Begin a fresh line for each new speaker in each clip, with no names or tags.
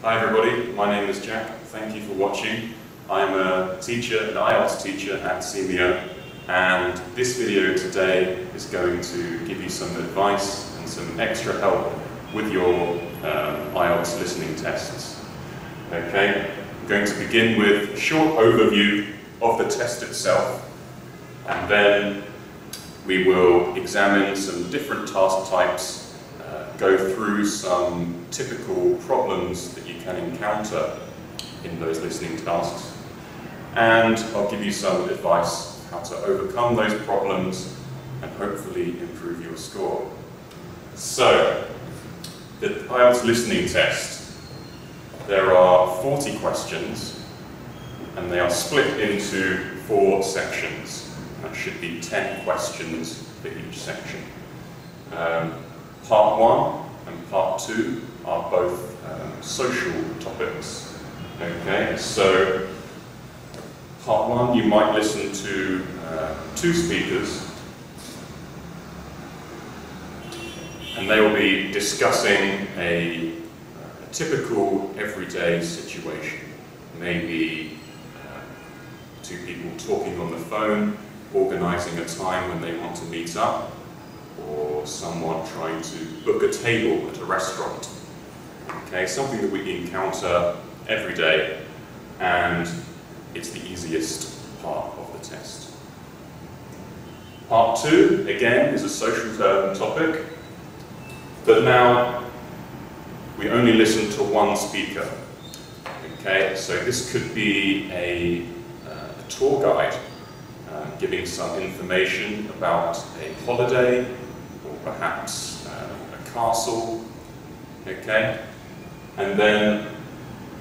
Hi everybody, my name is Jack. Thank you for watching. I'm a teacher, an IELTS teacher at KINH, and this video today is going to give you some advice and some extra help with your IELTS listening tests. Okay, I'm going to begin with a short overview of the test itself, and then we will examine some different task types, go through some typical problems that you can encounter in those listening tasks, and I'll give you some advice how to overcome those problems and hopefully improve your score. So, the IELTS listening test. There are 40 questions and they are split into 4 sections. That should be 10 questions for each section. Part 1 and Part 2 are both social topics. Okay, so Part 1 you might listen to 2 speakers, and they will be discussing a typical everyday situation. Maybe 2 people talking on the phone, organising a time when they want to meet up, or someone trying to book a table at a restaurant. Okay, something that we encounter every day, and it's the easiest part of the test. Part 2, again, is a social topic, but now we only listen to one speaker. Okay, so this could be a tour guide giving some information about a holiday, or perhaps a castle. Okay, and then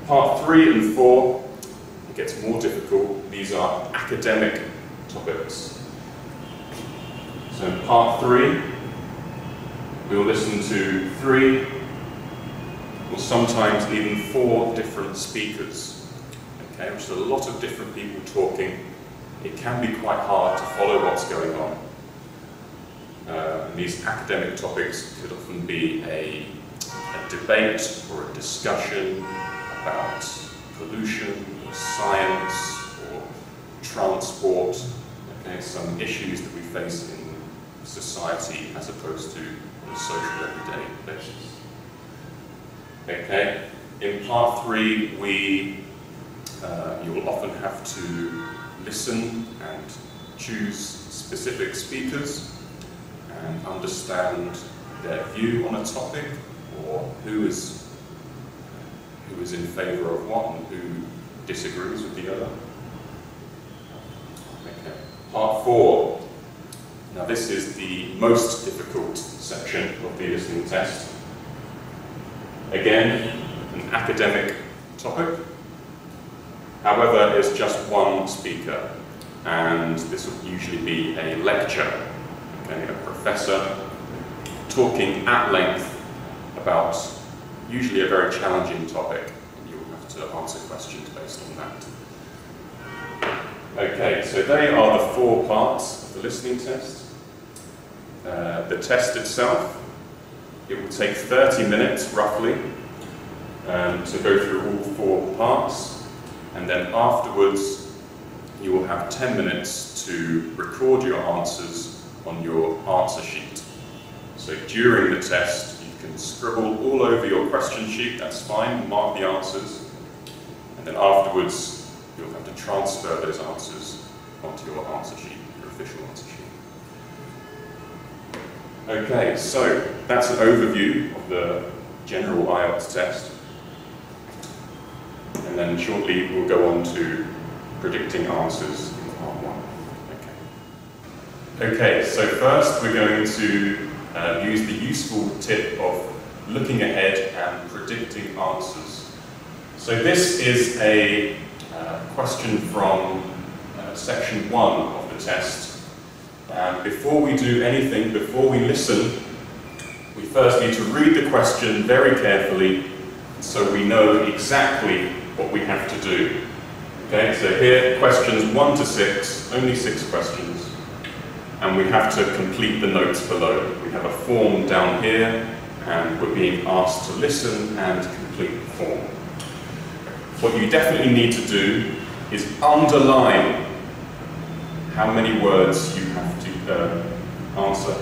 Part 3 and 4, it gets more difficult. These are academic topics. So in Part 3, we'll listen to 3 or sometimes even 4 different speakers. Okay, which is a lot of different people talking. It can be quite hard to follow what's going on. These academic topics could often be a debate or a discussion about pollution, or science, or transport, okay, some issues that we face in society as opposed to on a social everyday basis. Okay, in Part 3 you will often have to listen and choose specific speakers and understand their view on a topic, or who is in favour of what and who disagrees with the other. Okay. Part 4. Now this is the most difficult section of the listening test. Again, an academic topic. However, it's just one speaker, and this will usually be a lecture, okay, a professor talking at length about usually a very challenging topic, and you'll have to answer questions based on that. Okay, so they are the 4 parts of the listening test. The test itself, it will take 30 minutes roughly to go through all 4 parts. And then afterwards, you will have 10 minutes to record your answers on your answer sheet. So during the test, you can scribble all over your question sheet, that's fine, mark the answers. And then afterwards, you'll have to transfer those answers onto your answer sheet, your official answer sheet. Okay, so that's an overview of the general IELTS test. And then shortly we'll go on to predicting answers in Part 1. Okay, so first we're going to use the useful tip of looking ahead and predicting answers. So this is a question from section 1 of the test. And before we do anything, before we listen, we first need to read the question very carefully so we know exactly what we have to do. Okay, so here, questions 1 to 6, only 6 questions, and we have to complete the notes below. We have a form down here, and we're being asked to listen and complete the form. What you definitely need to do is underline how many words you have to answer.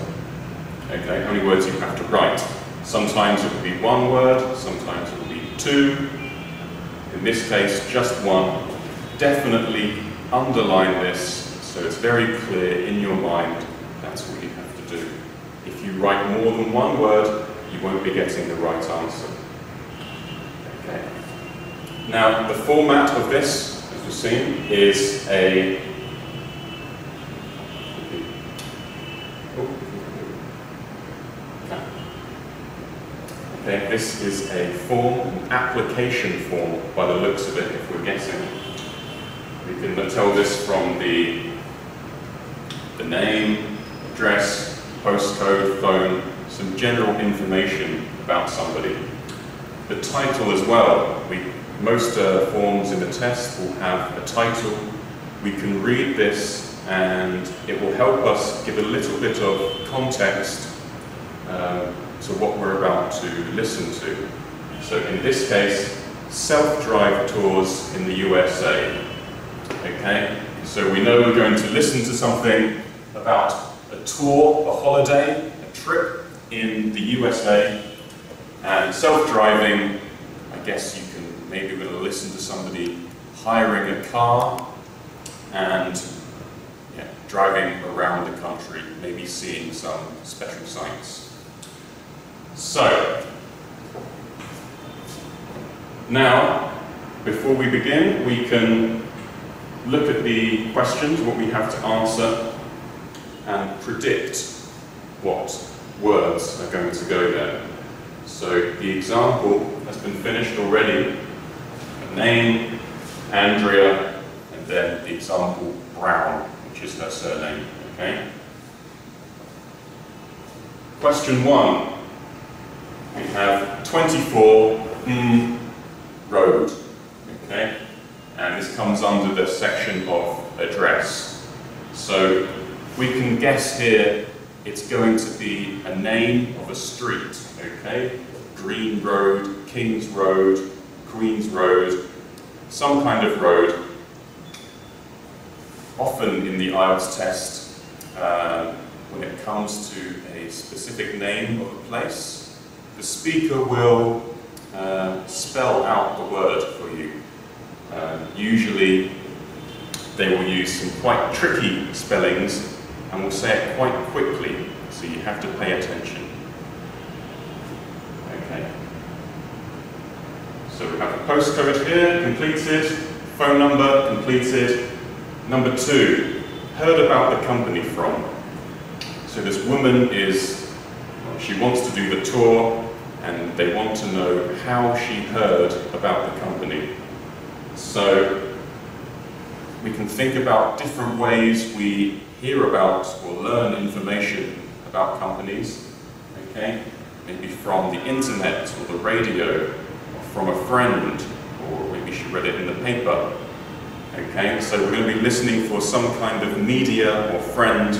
Okay, how many words you have to write. Sometimes it will be one word, sometimes it will be two. In this case, just one. Definitely underline this so it's very clear in your mind that's what you have to do. If you write more than one word, you won't be getting the right answer. Okay. Now, the format of this, as we've seen, is a okay, this is a form, an application form by the looks of it, if we're guessing. We can tell this from the name, address, postcode, phone, some general information about somebody. The title as well. Most forms in the test will have a title. We can read this and it will help us give a little bit of context to what we're about to listen to. So in this case, self-drive tours in the USA. Okay, so we know we're going to listen to something about a tour, a holiday, a trip in the USA, and self-driving. I guess you can, maybe we're going to listen to somebody hiring a car and driving around the country, maybe seeing some special sights. So, now, before we begin, we can look at the questions, what we have to answer, and predict what words are going to go there. So, the example has been finished already. A name, Andrea, and then the example, Brown, which is her surname. Okay? Question 1. We have 24 road, okay, and this comes under the section of address. So we can guess here it's going to be a name of a street, okay, Green Road, King's Road, Queen's Road, some kind of road. Often in the IELTS test, when it comes to a specific name of a place, the speaker will spell out the word for you. Usually they will use some quite tricky spellings and will say it quite quickly, so you have to pay attention. Okay. So we have a postcode here, completed, phone number, completed. Number 2, heard about the company from. So this woman is, well, she wants to do the tour, and they want to know how she heard about the company. So we can think about different ways we hear about or learn information about companies. Okay? Maybe from the internet or the radio, or from a friend, or maybe she read it in the paper. Okay? So we're going to be listening for some kind of media or friend,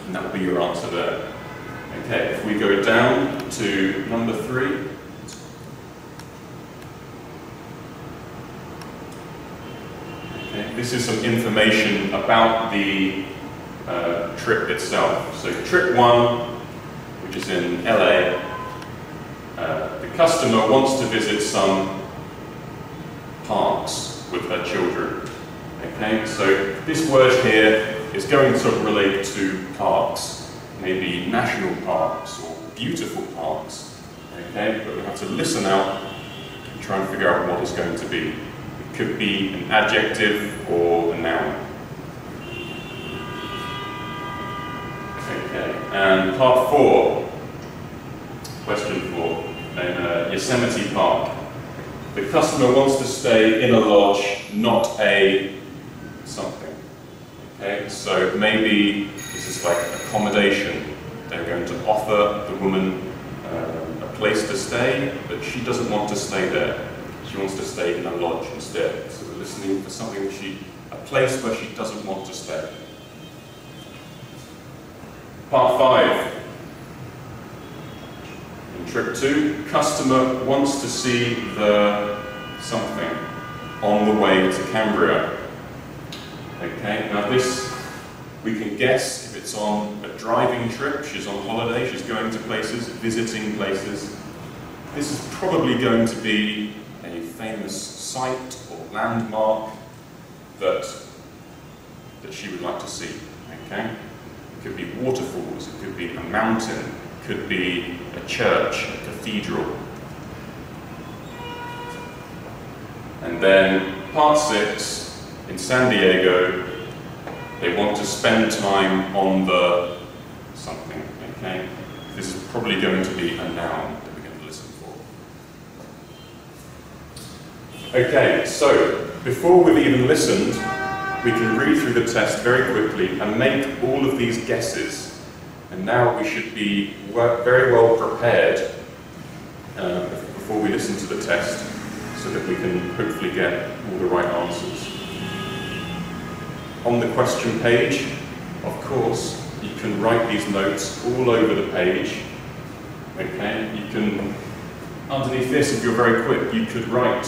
and that will be your answer there. Okay, if we go down to number 3. Okay, this is some information about the trip itself. So trip 1, which is in LA, the customer wants to visit some parks with her children. Okay, so this word here is going to relate to parks. Maybe national parks or beautiful parks, okay? But we have to listen out and try and figure out what it's going to be. It could be an adjective or a noun. Okay, and part 4, question 4, in Yosemite Park. The customer wants to stay in a lodge, not a something. Okay, so maybe this is like accommodation. They're going to offer the woman a place to stay, but she doesn't want to stay there. She wants to stay in a lodge instead. So we're listening for something a place where she doesn't want to stay. Part 5. In trip 2, customer wants to see the something on the way to Cambria. Okay, now this, we can guess if it's on a driving trip, she's on holiday, she's going to places, visiting places. This is probably going to be a famous site or landmark that she would like to see. Okay? It could be waterfalls, it could be a mountain, it could be a church, a cathedral. And then part 6, in San Diego, they want to spend time on the something, okay? This is probably going to be a noun that we're going to listen for. Okay, so before we've even listened, we can read through the test very quickly and make all of these guesses. And now we should be very well prepared before we listen to the test, so that we can hopefully get all the right answers. On the question page, of course, you can write these notes all over the page. Okay, you can, underneath this, if you're very quick, you could write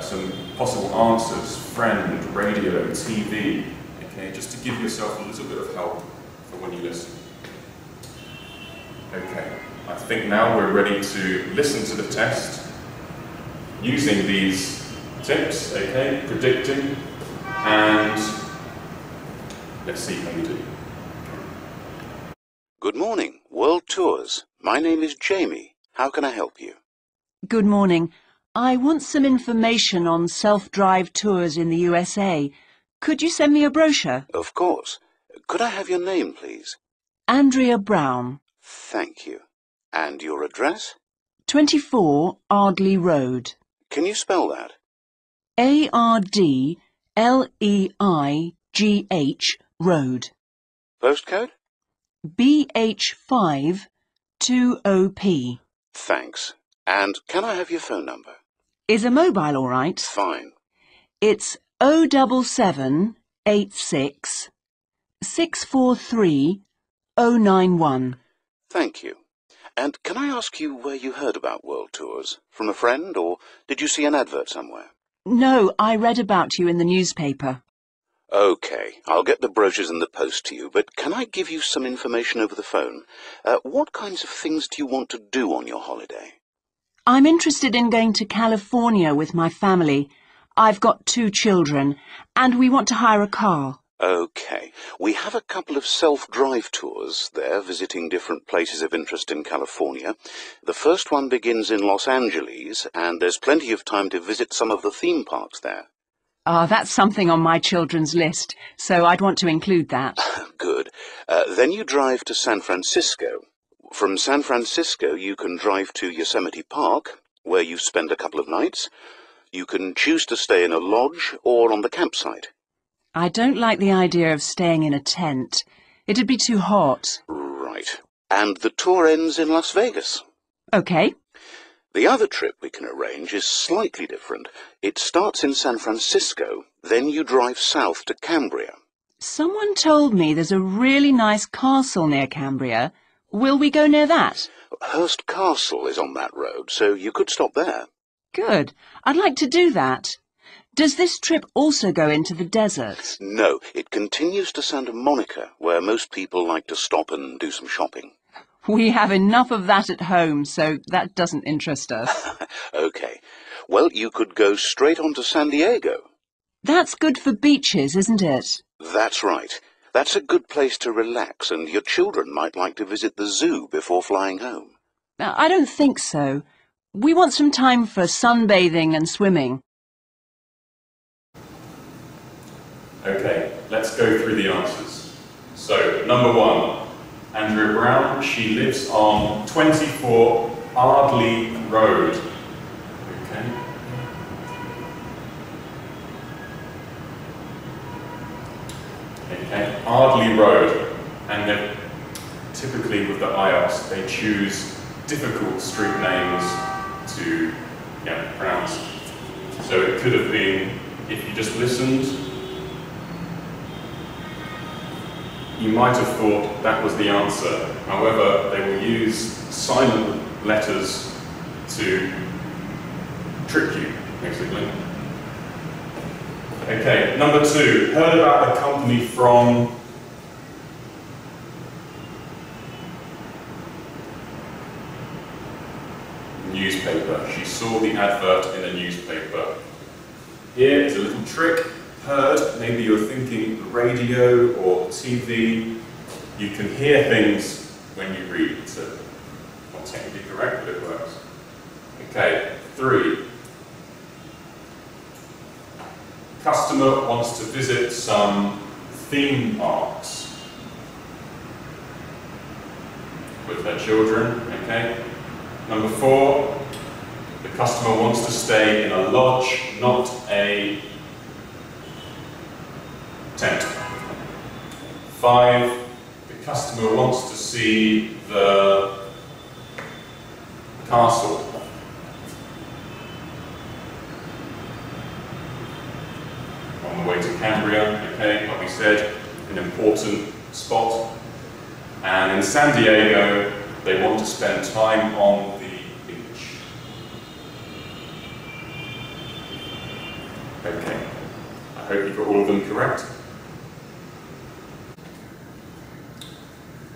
some possible answers: friend, radio, TV. Okay, just to give yourself a little bit of help for when you listen. Okay, I think now we're ready to listen to the test using these tips, okay, predicting, and let's see how we do.
Good morning, World Tours. My name is Jamie. How can I help you?
Good morning. I want some information on self-drive tours in the USA. Could you send me a brochure?
Of course. Could I have your name, please?
Andrea Brown.
Thank you. And your address?
24 Ardley Road.
Can you spell that?
ARDLEIGH Road.
Postcode?
BH5 2OP.
Thanks. And can I have your phone number?
Is a mobile all right?
Fine.
It's 07786 643 091.
Thank you. And can I ask you where you heard about World Tours? From a friend, or did you see an advert somewhere?
No, I read about you in the newspaper.
Okay, I'll get the brochures in the post to you, but can I give you some information over the phone? What kinds of things do you want to do on your holiday?
I'm interested in going to California with my family. I've got 2 children, and we want to hire a car.
Okay, we have a couple of self-drive tours there, visiting different places of interest in California. The first one begins in Los Angeles, and there's plenty of time to visit some of the theme parks there.
That's something on my children's list, so I'd want to include that.
Good. Then you drive to San Francisco. From San Francisco, you can drive to Yosemite Park, where you spend a couple of nights. You can choose to stay in a lodge or on the campsite.
I don't like the idea of staying in a tent. It'd be too hot.
Right. And the tour ends in Las Vegas.
Okay.
The other trip we can arrange is slightly different. It starts in San Francisco, then you drive south to Cambria.
Someone told me there's a really nice castle near Cambria. Will we go near that?
Hearst Castle is on that road, so you could stop there.
Good. I'd like to do that. Does this trip also go into the desert?
No, it continues to Santa Monica, where most people like to stop and do some shopping.
We have enough of that at home, so that doesn't interest us.
Okay. Well, you could go straight on to San Diego.
That's good for beaches, isn't it?
That's right. That's a good place to relax, and your children might like to visit the zoo before flying home.
I don't think so. We want some time for sunbathing and swimming.
Okay, let's go through the answers. So, number 1, Andrea Brown, she lives on 24 Ardley Road. Okay. Okay, Ardley Road. And typically with the IELTS, they choose difficult street names to pronounce. So it could have been, if you just listened, you might have thought that was the answer. However, they will use silent letters to trick you. basically. Okay, number 2, heard about the company from newspaper. She saw the advert in a newspaper. Here is a little trick. Heard, maybe you're thinking radio or TV. You can hear things when you read, so not technically correct, but it works. Okay, 3. Customer wants to visit some theme parks with their children, okay? Number 4, the customer wants to stay in a lodge, not a tent. 5, the customer wants to see the castle. On the way to Cambria, okay, like we said, an important spot. And in San Diego, they want to spend time on the beach. Okay, I hope you got all of them correct.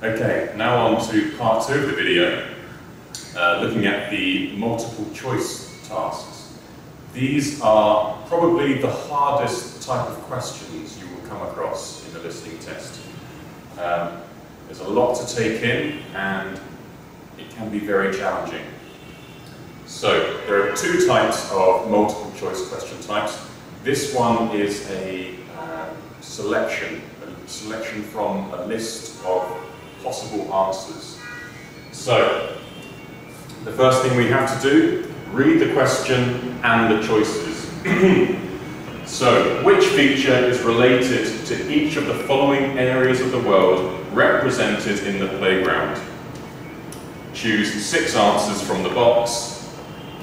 Okay, now on to part 2 of the video, looking at the multiple choice tasks. These are probably the hardest type of questions you will come across in the listening test. There's a lot to take in and it can be very challenging. So there are 2 types of multiple choice question types. This one is a selection from a list of possible answers. So the first thing we have to do, read the question and the choices. So, which feature is related to each of the following areas of the world represented in the playground? Choose 6 answers from the box,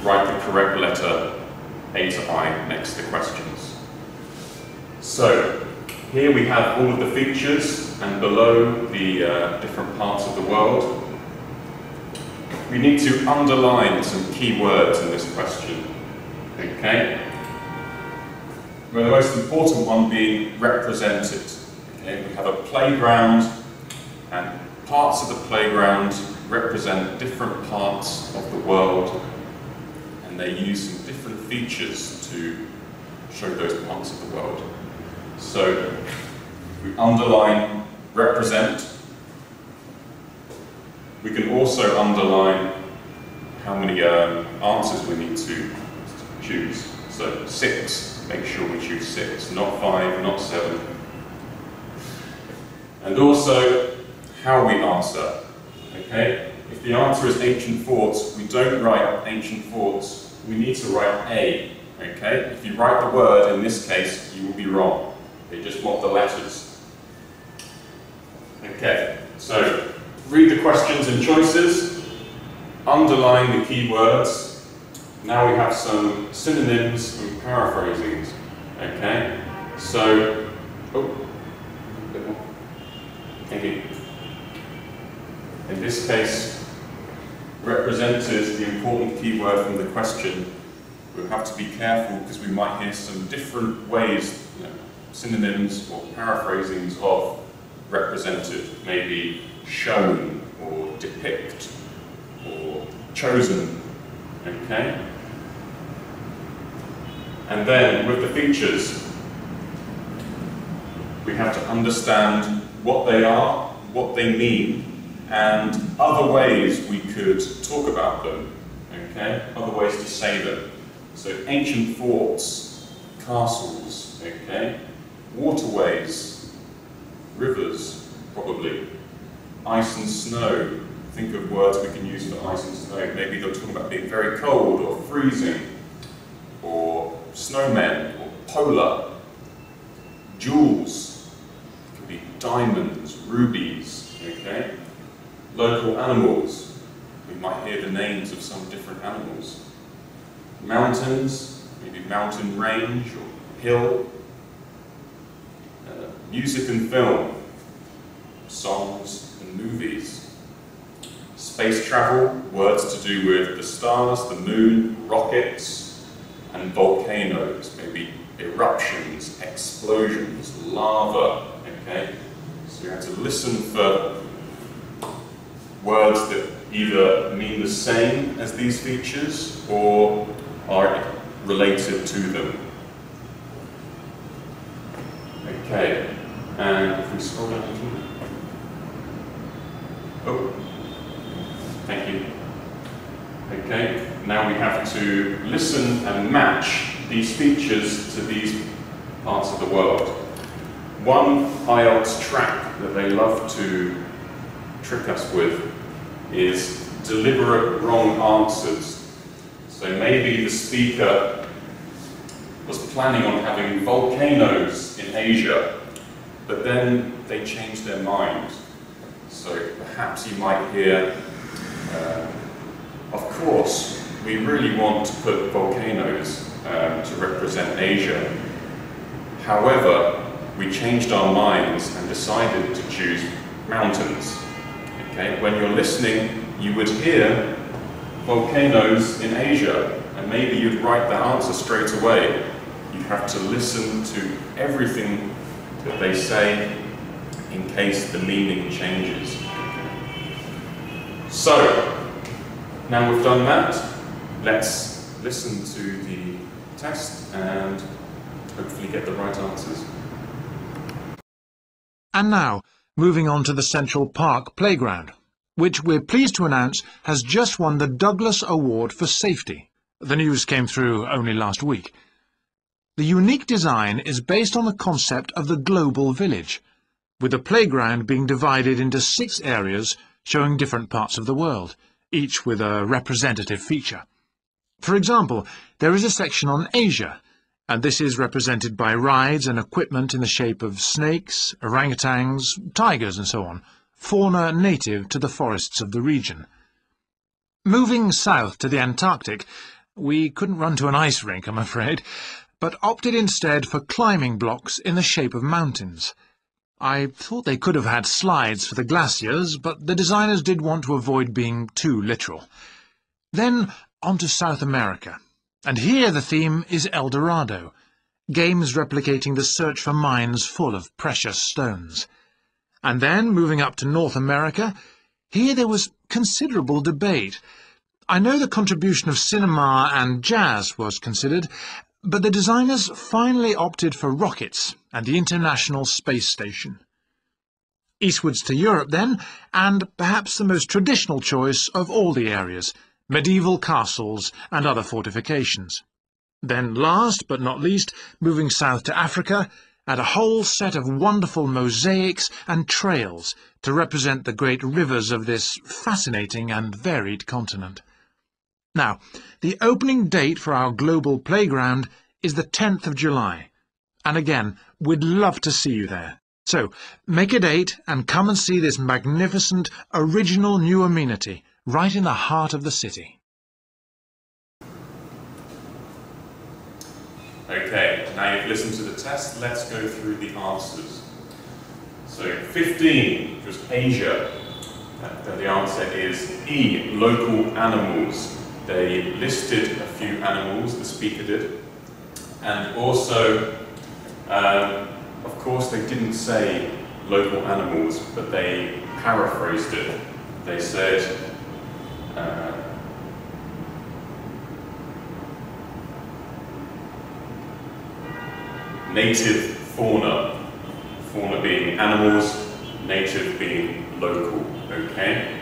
write the correct letter A to I next to questions. So, here we have all of the features and below the different parts of the world. We need to underline some key words in this question, okay? Well, the most important one being represented. Okay? We have a playground, and parts of the playground represent different parts of the world, and they use some different features to show those parts of the world. So, we underline represent. We can also underline how many answers we need to choose. So 6, make sure we choose 6, not 5, not 7. And also how we answer. Okay? If the answer is ancient forts, we don't write ancient forts, we need to write A. Okay? If you write the word, in this case, you will be wrong. They just want the letters. Okay, so read the questions and choices, underline the key words. Now we have some synonyms and paraphrasings. Okay, so, thank you. In this case, represented, the important key word from the question. We'll have to be careful because we might hear some different ways, synonyms or paraphrasings of represented, maybe shown or depict or chosen, okay? And then with the features, we have to understand what they are, what they mean, and other ways we could talk about them, okay? Other ways to say them. So ancient forts, castles, okay? Waterways, rivers, probably. Ice and snow. Think of words we can use for ice and snow. Maybe they're talking about being very cold or freezing, or snowmen, or polar. Jewels. It could be diamonds, rubies, okay? Local animals. We might hear the names of some different animals. Mountains, maybe mountain range or hill. Music and film, songs and movies. Space travel, words to do with the stars, the moon, rockets, and volcanoes, maybe eruptions, explosions, lava, okay? So you have to listen for words that either mean the same as these features or are related to them. Okay, and if we scroll down a little bit. Oh, thank you. Okay, now we have to listen and match these features to these parts of the world. One IELTS trap that they love to trick us with is deliberate wrong answers. So maybe the speaker was planning on having volcanoes in Asia, but then they changed their mind. So perhaps you might hear, of course, we really want to put volcanoes to represent Asia. However, we changed our minds and decided to choose mountains. Okay? When you're listening, you would hear volcanoes in Asia, and maybe you'd write the answer straight away. You have to listen to everything that they say in case the meaning changes. So, now we've done that, let's listen to the test and hopefully get the right answers.
And now, moving on to the Central Park Playground, which we're pleased to announce has just won the Douglas Award for Safety. The news came through only last week. The unique design is based on the concept of the global village, with the playground being divided into 6 areas showing different parts of the world, each with a representative feature. For example, there is a section on Asia, and this is represented by rides and equipment in the shape of snakes, orangutans, tigers and so on, fauna native to the forests of the region. Moving south to the Antarctic, we couldn't run to an ice rink, I'm afraid, but opted instead for climbing blocks in the shape of mountains. I thought they could have had slides for the glaciers, but the designers did want to avoid being too literal. Then on to South America, and here the theme is El Dorado, games replicating the search for mines full of precious stones. And then, moving up to North America, here there was considerable debate. I know the contribution of cinema and jazz was considered, but the designers finally opted for rockets and the International Space Station. Eastwards to Europe then, and perhaps the most traditional choice of all the areas, medieval castles and other fortifications. Then last but not least, moving south to Africa, and a whole set of wonderful mosaics and trails to represent the great rivers of this fascinating and varied continent. Now, the opening date for our global playground is the 10th of July, and again, we'd love to see you there. So, make a date and come and see this magnificent, original new amenity right in the heart of the city.
Okay, now you've listened to the test, let's go through the answers. So 15, which was Asia, the answer is E, local animals. They listed a few animals, the speaker did, and also, of course, they didn't say local animals, but they paraphrased it. They said, native fauna, fauna being animals, native being local, okay?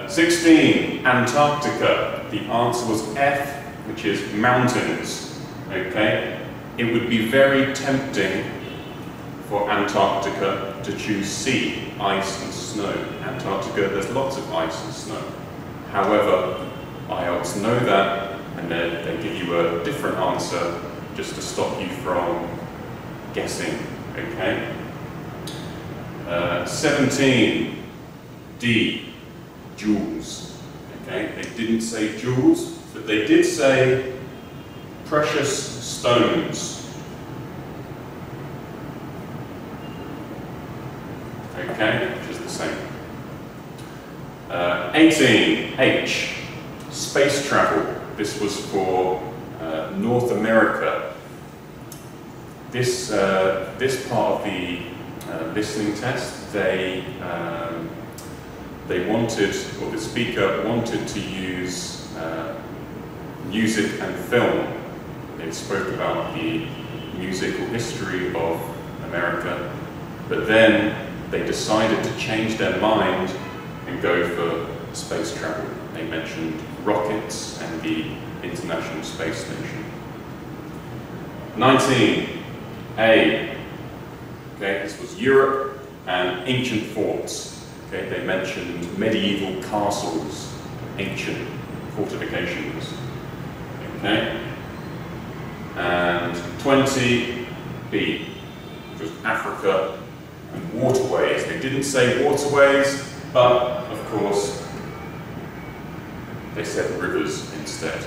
16, Antarctica. The answer was F, which is mountains, okay? It would be very tempting for Antarctica to choose C, ice and snow. Antarctica, there's lots of ice and snow. However, IELTS know that, and they give you a different answer just to stop you from guessing, okay? 17, D, jewels, okay? They didn't say jewels, but they did say precious stones, okay? Which is the same. 18, H, space travel. This was for North America, this part of the listening test, they wanted, or the speaker wanted to use music and film. They spoke about the musical history of America, but then they decided to change their mind and go for space travel. They mentioned rockets and the International Space Station. 19A. Okay, this was Europe and ancient forts. Okay, they mentioned medieval castles, ancient fortifications. Okay, and 20B, which was Africa and waterways. They didn't say waterways, but of course they said rivers instead.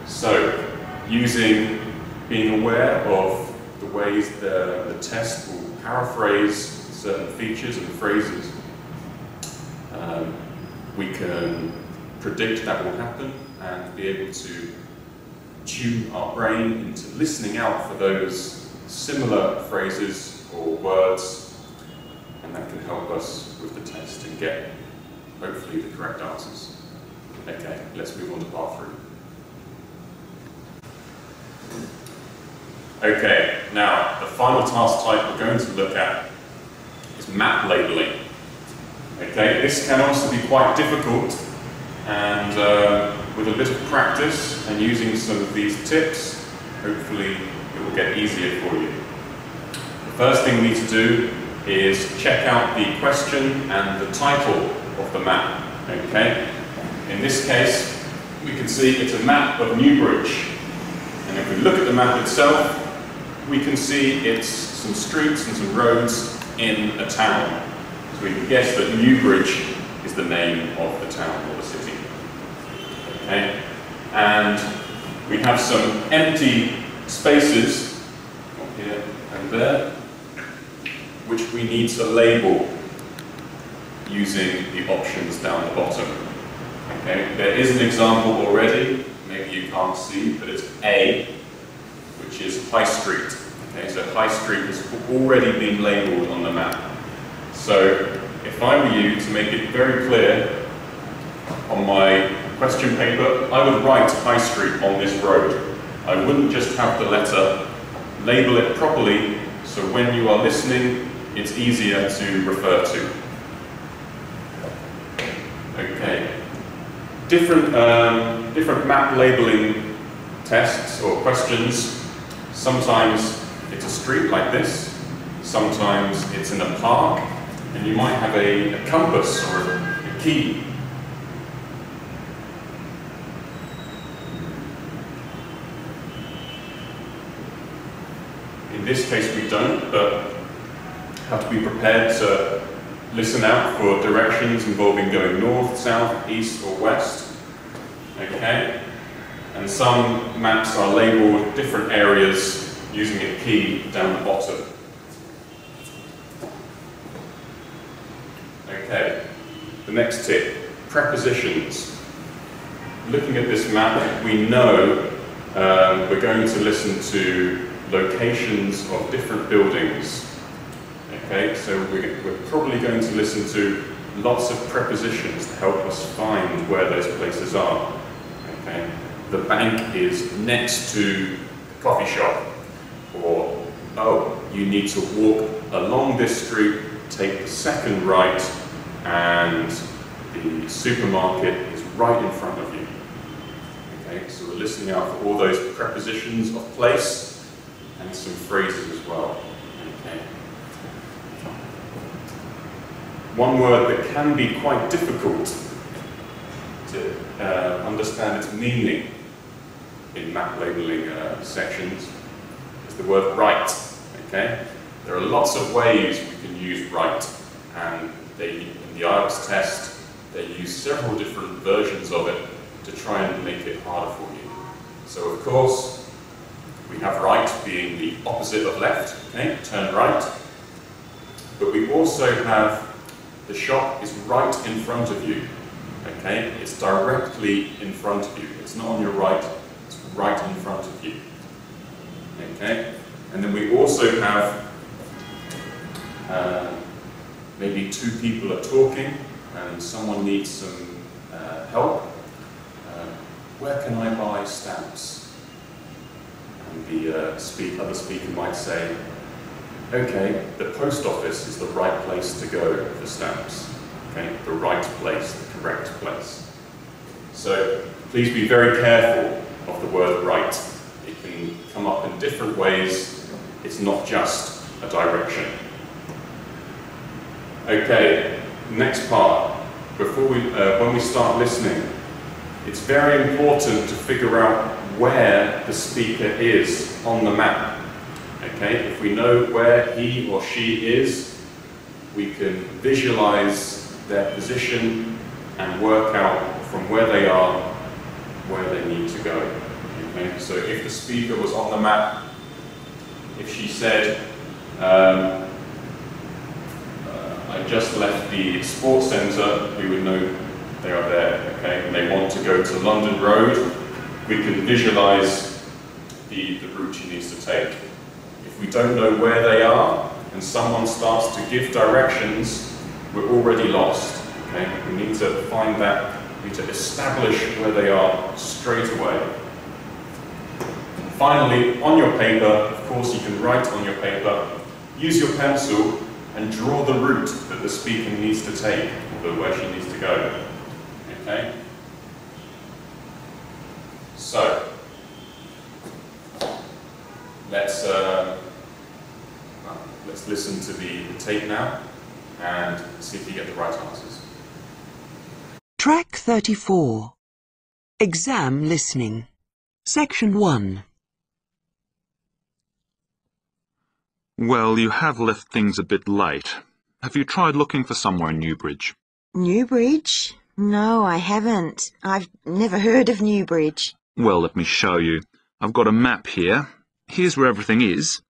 So, being aware of the ways the test will paraphrase certain features and phrases, we can predict that will happen and be able to tune our brain into listening out for those similar phrases or words, and that can help us with the test and get, hopefully, the correct answers. Okay, let's move on to part 3. Okay, now the final task type we're going to look at is map labeling. Okay, this can also be quite difficult, and with a bit of practice and using some of these tips, hopefully it will get easier for you. The first thing we need to do is check out the question and the title of the map. Okay, in this case, we can see it's a map of Newbridge, and if we look at the map itself, we can see it's some streets and some roads in a town. So we can guess that Newbridge is the name of the town or the city. Okay? And we have some empty spaces here and there, which we need to label using the options down the bottom. Okay? There is an example already, maybe you can't see, but it's A, which is High Street. Okay, so High Street has already been labelled on the map. So if I were you, to make it very clear on my question paper, I would write High Street on this road. I wouldn't just have the letter, label it properly, so when you are listening, it's easier to refer to. Okay. Different map labelling tests or questions. Sometimes it's a street like this, sometimes it's in a park, and you might have a compass or a key. In this case we don't, but have to be prepared to listen out for directions involving going north, south, east or west. Okay? And some maps are labelled different areas using a key down the bottom. Okay, the next tip, prepositions. Looking at this map, we know we're going to listen to locations of different buildings. Okay, so we're probably going to listen to lots of prepositions to help us find where those places are. Okay. The bank is next to the coffee shop, or, oh, you need to walk along this street, take the second right, and the supermarket is right in front of you. Okay, so we're listening out for all those prepositions of place and some phrases as well. Okay. One word that can be quite difficult to understand its meaning in map labelling sections is the word right. Okay? There are lots of ways we can use right, and in the IELTS test they use several different versions of it to try and make it harder for you. So of course we have right being the opposite of left, okay? Turn right, but we also have the shop is right in front of you. Okay, it's directly in front of you. It's not on your right, it's right in front Okay? And then we also have maybe two people are talking and someone needs some help. Where can I buy stamps? And the other speaker might say, okay, the post office is the right place to go for stamps. Okay, the right place, the correct place. So please be very careful of the word right. It can come up in different ways. It's not just a direction. Okay, next part. Before when we start listening, it's very important to figure out where the speaker is on the map. Okay, if we know where he or she is, we can visualize their position and work out from where they are, where they need to go. Okay, so if the speaker was on the map, if she said, I just left the sports centre, we would know they are there, okay? And they want to go to London Road, we can visualise the route she needs to take. If we don't know where they are, and someone starts to give directions, we're already lost, okay? We need to find that, we need to establish where they are straight away. And finally, on your paper, of course you can write on your paper, use your pencil and draw the route that the speaker needs to take, or where she needs to go. Okay? So, let's listen to the tape now and see if you get the right answers.
Track 34. Exam Listening. Section 1.
Well, you have left things a bit late. Have you tried looking for somewhere in Newbridge?
Newbridge? No, I haven't. I've never heard of Newbridge.
Well, let me show you. I've got a map here. Here's where everything is.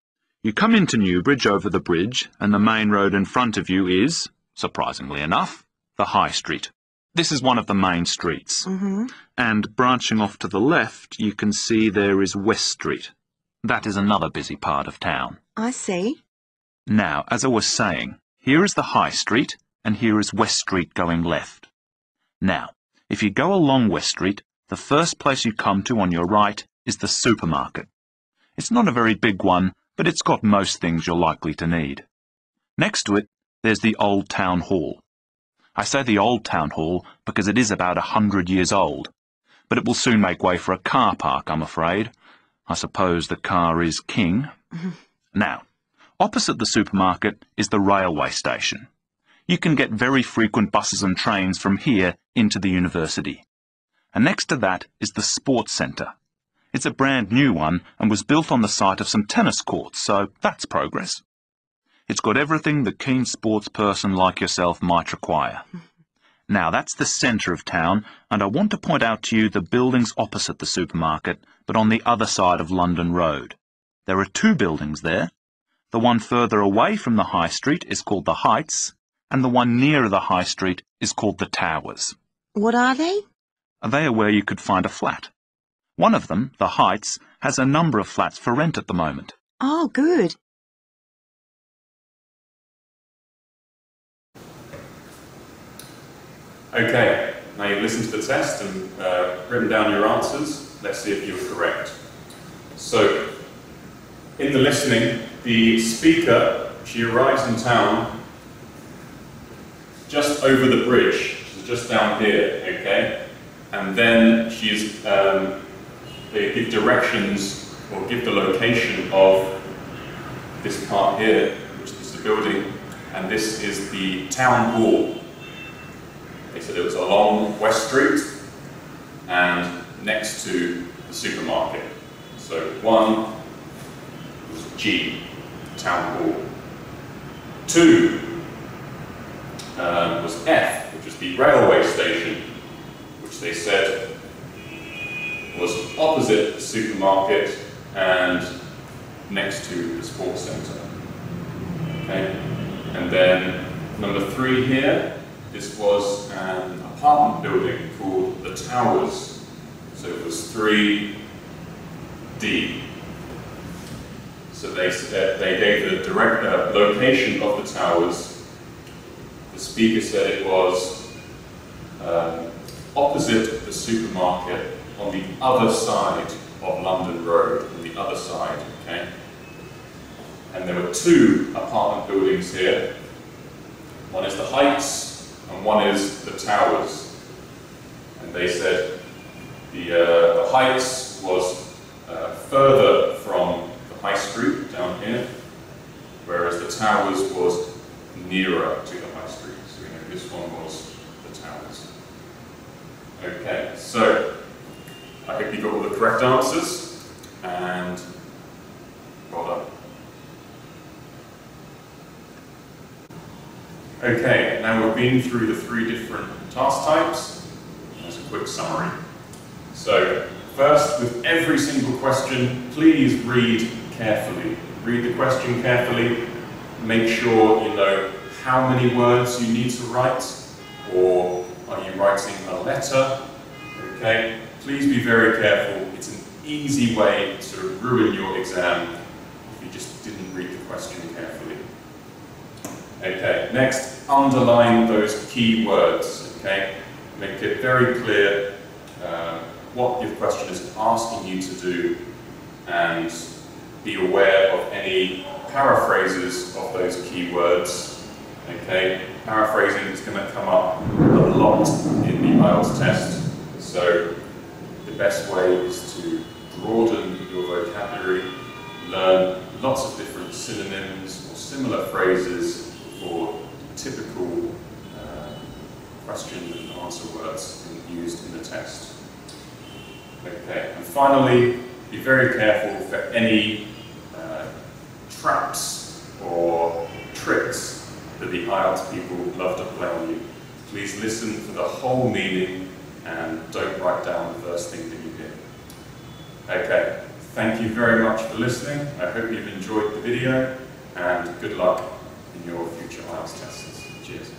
You come into Newbridge over the bridge, and the main road in front of you is, surprisingly enough, the High Street. This is one of the main streets. And branching off to the left, you can see there is West Street. That is another busy part of town.
I see.
Now, as I was saying, here is the High Street, and here is West Street going left. Now, if you go along West Street, the first place you come to on your right is the supermarket. It's not a very big one, but it's got most things you're likely to need. Next to it, there's the Old Town Hall. I say the Old Town Hall because it is about 100 years old, but it will soon make way for a car park, I'm afraid. I suppose the car is king. Now, opposite the supermarket is the railway station. You can get very frequent buses and trains from here into the university. And next to that is the sports centre. It's a brand new one and was built on the site of some tennis courts, so that's progress. It's got everything the keen sports person like yourself might require. Now, that's the centre of town, and I want to point out to you the buildings opposite the supermarket, but on the other side of London Road. There are two buildings there. The one further away from the High Street is called the Heights, and the one nearer the High Street is called the Towers.
What are they?
They are where you could find a flat. One of them, the Heights, has a number of flats for rent at the moment.
Oh, good.
Okay, now you've listened to the test and written down your answers. Let's see if you were correct. So, in the listening, the speaker, she arrives in town just over the bridge, so just down here, okay? And then she's, they give directions or give the location of this part here, which is the building, and this is the town hall. Okay, so it was along West Street and next to the supermarket. So one was G, town hall. Two was F, which was the railway station, which they said was opposite the supermarket and next to the sports centre. Okay, and then number 3 here, this was an apartment building called the Towers, so it was 3D. So they gave the direct location of the towers. The speaker said it was opposite the supermarket on the other side of London Road, on the other side, okay? And there were two apartment buildings here. One is the Heights and one is the Towers. And they said the Heights was further from the High Street down here, whereas the Towers was nearer to the High Street. So we know this one was the Towers. Okay, so I hope you got all the correct answers, and well done. Okay, now we've been through the 3 different task types. As a quick summary. So, first, with every single question, please read carefully. Read the question carefully. Make sure you know how many words you need to write, or are you writing a letter? Okay, please be very careful. It's an easy way to ruin your exam if you just didn't read the question carefully. Okay, next, underline those key words, okay? Make it very clear what your question is asking you to do, and be aware of any paraphrases of those key words, okay? Paraphrasing is going to come up a lot in the IELTS test, so the best way is to broaden your vocabulary, learn lots of different synonyms or similar phrases for typical question and answer words used in the test. Okay, and finally, be very careful for any traps or tricks that the IELTS people love to play on you. Please listen for the whole meaning and don't write down the first thing that you hear. Okay, thank you very much for listening. I hope you've enjoyed the video, and good luck in your future IELTS tests. Cheers.